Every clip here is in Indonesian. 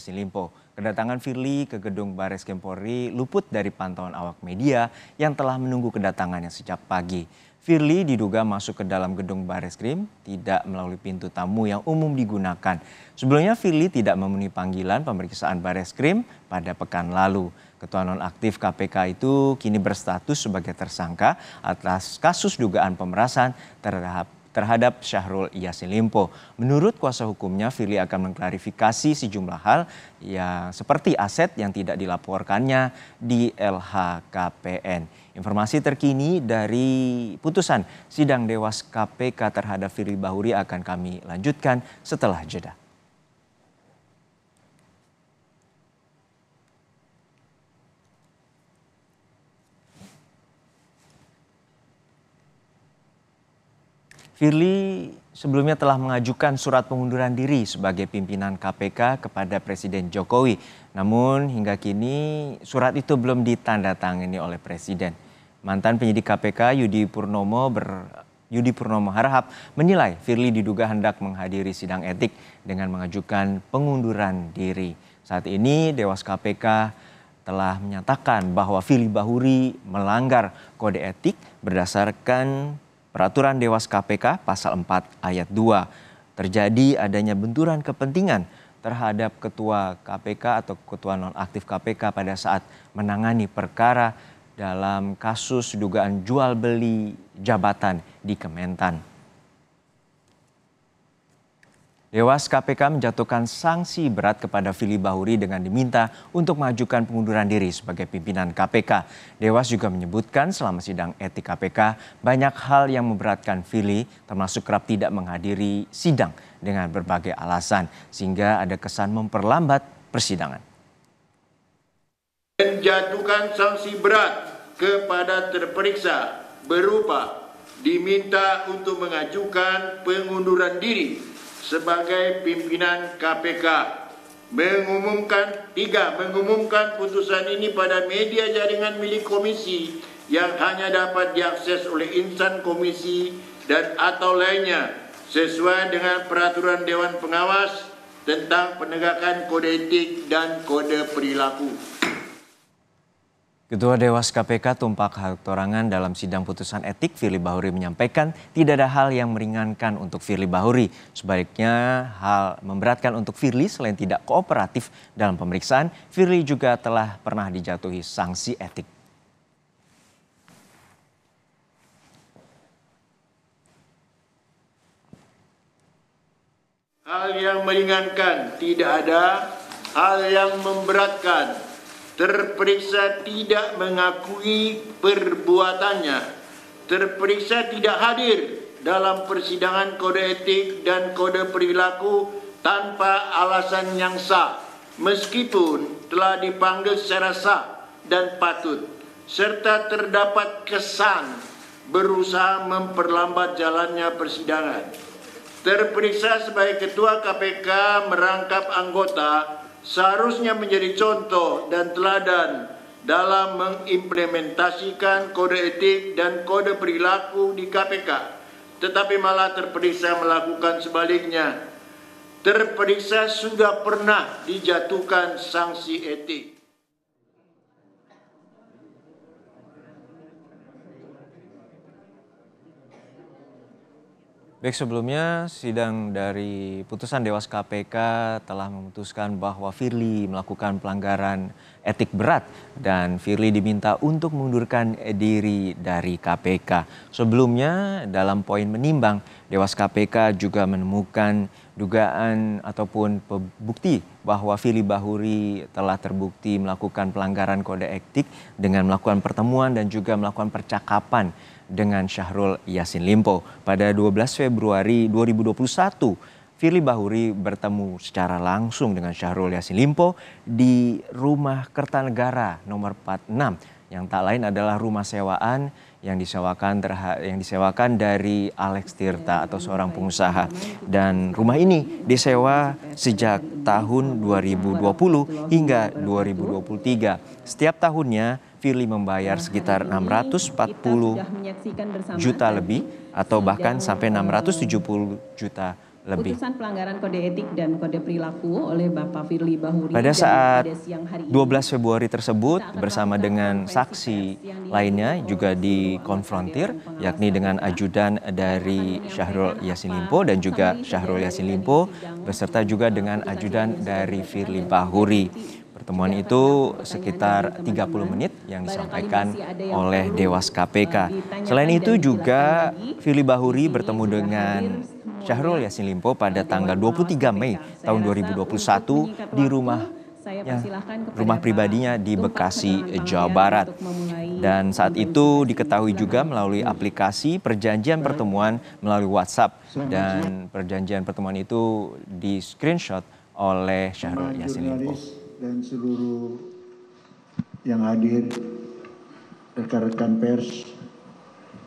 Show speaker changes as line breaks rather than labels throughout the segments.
Yassin Limpo. Kedatangan Firly ke gedung Barreskrim Polri luput dari pantauan awak media yang telah menunggu kedatangannya sejak pagi. Firly diduga masuk ke dalam gedung Barreskrim tidak melalui pintu tamu yang umum digunakan. Sebelumnya Firly tidak memenuhi panggilan pemeriksaan Barreskrim pada pekan lalu. Ketua nonaktif KPK itu kini berstatus sebagai tersangka atas kasus dugaan pemerasan terhadap Syahrul Yassin Limpo. Menurut kuasa hukumnya, Firly akan mengklarifikasi sejumlah hal yang seperti aset yang tidak dilaporkannya di LHKPN. Informasi terkini dari putusan sidang Dewas KPK terhadap Firly Bahuri akan kami lanjutkan setelah jeda. Firly sebelumnya telah mengajukan surat pengunduran diri sebagai pimpinan KPK kepada Presiden Jokowi. Namun hingga kini surat itu belum ditandatangani oleh Presiden. Mantan penyidik KPK Yudi Purnomo Harahap menilai Firly diduga hendak menghadiri sidang etik dengan mengajukan pengunduran diri. Saat ini Dewas KPK telah menyatakan bahwa Firly Bahuri melanggar kode etik berdasarkan Peraturan Dewas KPK Pasal 4 Ayat 2. Terjadi adanya benturan kepentingan terhadap Ketua KPK atau Ketua Nonaktif KPK pada saat menangani perkara dalam kasus dugaan jual beli jabatan di Kementan. Dewas KPK menjatuhkan sanksi berat kepada Firly Bahuri dengan diminta untuk mengajukan pengunduran diri sebagai pimpinan KPK. Dewas juga menyebutkan selama sidang etik KPK banyak hal yang memberatkan Firly, termasuk kerap tidak menghadiri sidang dengan berbagai alasan, sehingga ada kesan memperlambat persidangan.
Menjatuhkan sanksi berat kepada terperiksa berupa diminta untuk mengajukan pengunduran diri sebagai pimpinan KPK. Mengumumkan putusan ini pada media jaringan milik komisi yang hanya dapat diakses oleh insan komisi dan atau lainnya sesuai dengan peraturan Dewan Pengawas tentang penegakan kode etik dan kode perilaku.
Ketua Dewas KPK Tumpak Hatorangan dalam sidang putusan etik Firly Bahuri menyampaikan tidak ada hal yang meringankan untuk Firly Bahuri. Sebaliknya hal memberatkan untuk Firly selain tidak kooperatif dalam pemeriksaan, Firly juga telah pernah dijatuhi sanksi etik.
Hal yang meringankan tidak ada, hal yang memberatkan terperiksa tidak mengakui perbuatannya, terperiksa tidak hadir dalam persidangan kode etik dan kode perilaku tanpa alasan yang sah, meskipun telah dipanggil secara sah dan patut, serta terdapat kesan berusaha memperlambat jalannya persidangan. Terperiksa sebagai Ketua KPK merangkap anggota seharusnya menjadi contoh dan teladan dalam mengimplementasikan kode etik dan kode perilaku di KPK, tetapi malah terperiksa melakukan sebaliknya. Terperiksa sudah pernah dijatuhkan sanksi etik.
Baik, sebelumnya sidang dari putusan Dewas KPK telah memutuskan bahwa Firly melakukan pelanggaran etik berat dan Firly diminta untuk mengundurkan diri dari KPK. Sebelumnya dalam poin menimbang, Dewas KPK juga menemukan dugaan ataupun bukti bahwa Firly Bahuri telah terbukti melakukan pelanggaran kode etik dengan melakukan pertemuan dan juga melakukan percakapan dengan Syahrul Yassin Limpo. Pada 12 Februari 2021, Firly Bahuri bertemu secara langsung dengan Syahrul Yassin Limpo di Rumah Kertanegara nomor 46 yang tak lain adalah rumah sewaan yang disewakan dari Alex Tirta atau seorang pengusaha. Dan rumah ini disewa sejak tahun 2020 hingga 2023. Setiap tahunnya Firly membayar sekitar 640 juta lebih atau bahkan sampai 670 juta lebih.
Putusan pelanggaran kode etik dan kode perilaku oleh Bapak Firly Bahuri.
Pada saat
pada siang hari ini,
12 Februari tersebut bersama dengan saksi lainnya juga dikonfrontir, yakni dengan ajudan dari Syahrul Yassin Limpo dan juga Syahrul Yassin Limpo beserta juga dengan ajudan dari Firly Bahuri. Pertemuan itu sekitar 30 menit yang disampaikan oleh Dewas KPK. Selain itu juga Firly Bahuri bertemu dengan Syahrul Yassin Limpo pada tanggal 23 Mei tahun 2021 di rumah pribadinya di Bekasi, Jawa Barat. Dan saat itu diketahui juga melalui aplikasi perjanjian pertemuan melalui WhatsApp, dan perjanjian pertemuan itu di screenshot oleh Syahrul Yassin Limpo.
Dan seluruh yang hadir, rekan-rekan pers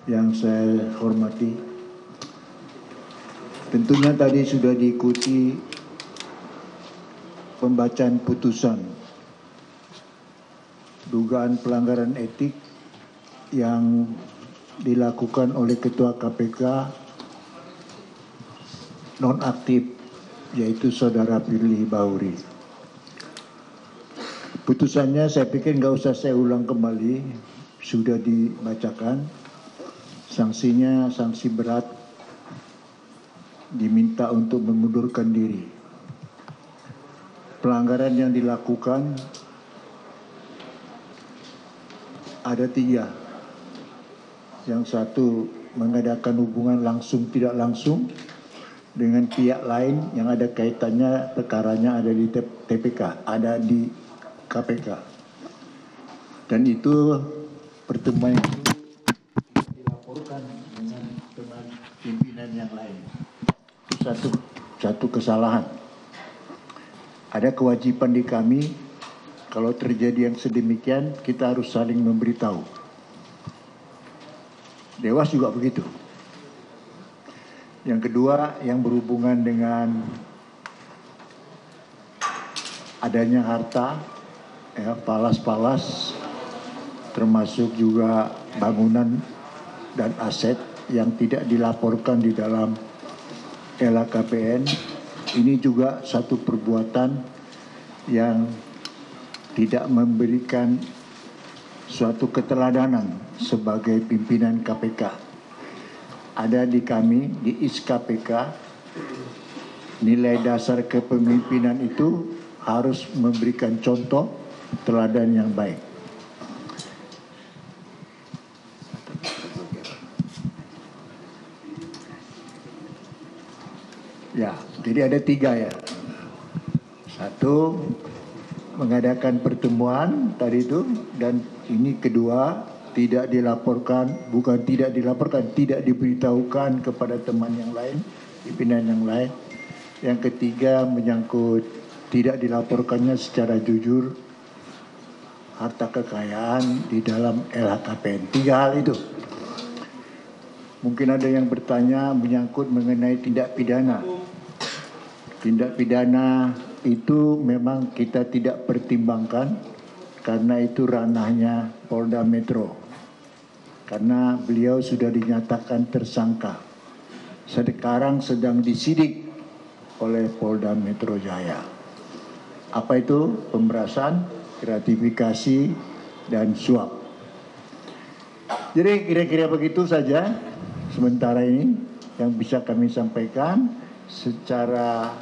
yang saya hormati, tentunya tadi sudah diikuti pembacaan putusan dugaan pelanggaran etik yang dilakukan oleh Ketua KPK nonaktif, yaitu Saudara Firly Bahuri. Putusannya saya pikir nggak usah saya ulang kembali, sudah dibacakan. Sanksinya sanksi berat, diminta untuk mengundurkan diri. Pelanggaran yang dilakukan ada 3. Yang satu mengadakan hubungan langsung tidak langsung dengan pihak lain yang ada kaitannya, perkaranya ada di TPK, ada di KPK. Dan itu pertemuan itu dilaporkan dengan teman pimpinan yang lain. Itu satu kesalahan. Ada kewajiban di kami, kalau terjadi yang sedemikian, kita harus saling memberitahu. Dewas juga begitu. Yang kedua, yang berhubungan dengan adanya harta, ya, palas-palas, termasuk juga bangunan dan aset yang tidak dilaporkan di dalam LHKPN. Ini juga satu perbuatan yang tidak memberikan suatu keteladanan sebagai pimpinan KPK. Ada di kami, di IS-KPK, nilai dasar kepemimpinan itu harus memberikan contoh teladan yang baik. Ya, jadi ada 3 ya. Satu, mengadakan pertemuan tadi itu, dan ini kedua, tidak dilaporkan, tidak diberitahukan kepada teman yang lain, pimpinan yang lain. Yang ketiga, menyangkut tidak dilaporkannya secara jujur harta kekayaan di dalam LHKPN. 3 hal itu. Mungkin ada yang bertanya menyangkut mengenai tindak pidana. Tindak pidana itu memang kita tidak pertimbangkan karena itu ranahnya Polda Metro. Karena beliau sudah dinyatakan tersangka. Sekarang sedang disidik oleh Polda Metro Jaya. Apa itu? Pemerasan, gratifikasi, dan suap. Jadi kira-kira begitu saja sementara ini yang bisa kami sampaikan secara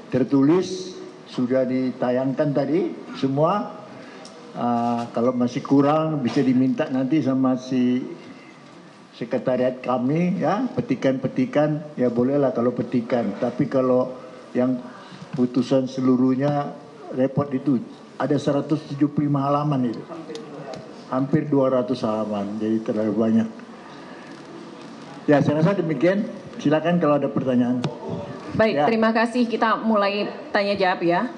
tertulis, sudah ditayangkan tadi semua. Kalau masih kurang bisa diminta nanti sama si sekretariat kami, ya, petikan-petikan, ya bolehlah kalau petikan. Tapi kalau yang putusan seluruhnya repot itu ada 175 halaman itu, hampir 200 halaman, jadi terlalu banyak. Ya, saya rasa demikian. Silakan kalau ada pertanyaan.
Baik,
ya.
terima kasih. Kita mulai tanya jawab ya.